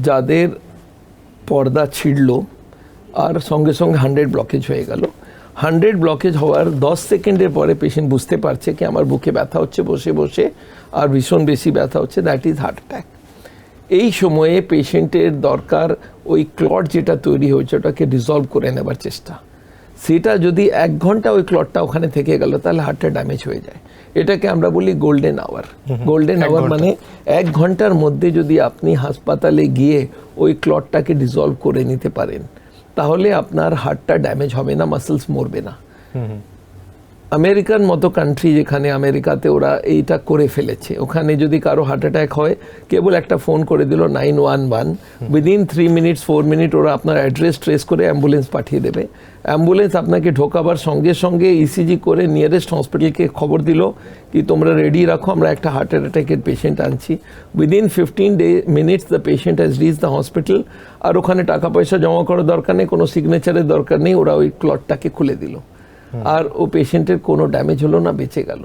যাদের পর্দা ছিঁড়লো আর সঙ্গে সঙ্গে 100 ব্লকেজ হয়ে গেল। 100 ব্লকেজ হওয়ার 10 সেকেন্ডের পরে পেশেন্ট বুঝতে পারছে কি আমার বুকে ব্যথা হচ্ছে বসে বসে আর ভীষণ বেশি ব্যথা হচ্ছে, দ্যাট ইজ হার্ট অ্যাটাক। এই সময়ে পেশেন্টের দরকার ওই ক্লট যেটা তৈরি হয়েছে ওটাকে ডিসলভ করে নেবার চেষ্টা। সেটা যদি 1 ঘন্টা ওই ক্লটটা ওখানে থেকে গেল তাহলে হার্টটা ড্যামেজ হয়ে যায়। এটাকে আমরা বলি গোল্ডেন আওয়ার। গোল্ডেন আওয়ার মানে 1 ঘন্টার মধ্যে যদি আপনি হাসপাতালে গিয়ে ওই ক্লটটাকে ডিসলভ করে নিতে পারেন তাহলে আপনার হার্টটা ড্যামেজ হবে না, মাসেলস মরবে না। আমেরিকার মতো কান্ট্রি, যেখানে আমেরিকাতে ওরা এইটা করে ফেলেছে, ওখানে যদি কারো হার্ট অ্যাটাক হয় কেবল একটা ফোন করে দিল 911, উইদিন 3 মিনিটস 4 মিনিট ওরা আপনার অ্যাড্রেস ট্রেস করে অ্যাম্বুলেন্স পাঠিয়ে দেবে। অ্যাম্বুলেন্স আপনাকে ঢোকাবার সঙ্গে সঙ্গে ইসিজি করে নিয়ারেস্ট হসপিটালকে খবর দিল কি তোমরা রেডি রাখো, আমরা একটা হার্ট অ্যাটাকের পেশেন্ট আনছি। Within 15 minutes the patient has reach the hospital. আর ওখানে টাকা পয়সা জমা করার দরকার নেই, কোনো সিগনেচারের দরকার নেই, ওরা ওই ক্লটটাকে খুলে দিল আর ও পেশেন্টের কোনো ড্যামেজ হলো না, বেঁচে গেল।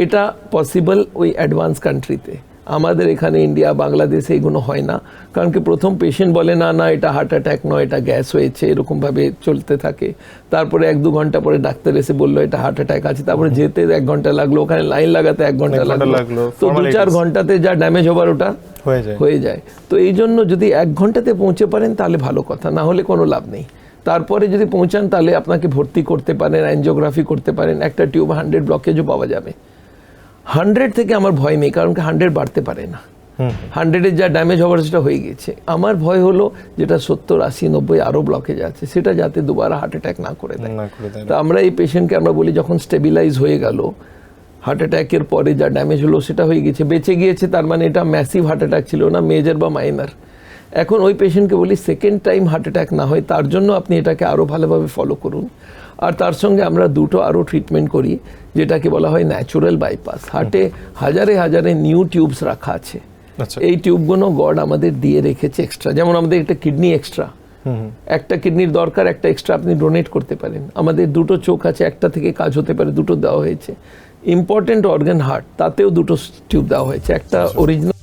এটা পসিবল ওই অ্যাডভান্স কান্ট্রিতে। আমাদের এখানে ইন্ডিয়া বাংলাদেশে এগুলো হয় না, কারণ কি প্রথম পেশেন্ট বলে না না এটা হার্ট অ্যাটাক নয়, এটা গ্যাস হয়েছে, এরকমভাবে চলতে থাকে। তারপরে 1-2 ঘন্টা পরে ডাক্তার এসে বললো এটা হার্ট অ্যাটাক আছে, তারপরে যেতে 1 ঘন্টা লাগলো, ওখানে লাইন লাগাতে 1 ঘন্টা লাগলো, তো 2-4 ঘন্টাতে যা ড্যামেজ হবার ওটা হয়ে যায়। তো এই জন্য যদি 1 ঘন্টাতে পৌঁছে পারেন তাহলে ভালো কথা, না হলে কোনো লাভ নেই। তারপরে যদি পৌঁছান তাহলে আপনাকে ভর্তি করতে পারেন, অ্যানজিওগ্রাফি করতে পারেন, একটা টিউব 100 ব্লকেজও পাওয়া যাবে। 100 থেকে আমার ভয় নেই, কারণ কি 100 বাড়তে পারে না। 100-এর যা ড্যামেজ হওয়ার সেটা হয়ে গেছে। আমার ভয় হলো যেটা 70, 80, 90 আরও ব্লকেজ আছে, সেটা যাতে দুবার হার্ট অ্যাটাক না করে দেয়। তো আমরা এই পেশেন্টকে আমরা বলি যখন স্টেবিলাইজ হয়ে গেল, হার্ট অ্যাটাকের পরে যা ড্যামেজ হলো সেটা হয়ে গেছে, বেঁচে গিয়েছে, তার মানে এটা ম্যাসিভ হার্ট অ্যাটাক ছিল না, মেজর বা মাইনার। এখন ওই পেশেন্টকে বলি সেকেন্ড টাইম হার্ট অ্যাটাক না হয় তার জন্য আপনি এটাকে আরও ভালোভাবে ফলো করুন। আর তার সঙ্গে আমরা দুটো আরও ট্রিটমেন্ট করি যেটাকে বলা হয় ন্যাচুরাল বাইপাস। হার্টে হাজারে হাজারে নিউ টিউবস রাখা আছে। এই টিউবগুলো গড আমাদের দিয়ে রেখেছে এক্সট্রা। যেমন আমাদের একটা কিডনি এক্সট্রা, একটা কিডনির দরকার, একটা এক্সট্রা আপনি ডোনেট করতে পারেন। আমাদের 2টো চোখ আছে, একটা থেকে কাজ হতে পারে, 2টো দেওয়া হয়েছে। ইম্পর্টেন্ট অর্গান হার্ট, তাতেও 2টো টিউব দেওয়া হয়েছে, একটা অরিজিনাল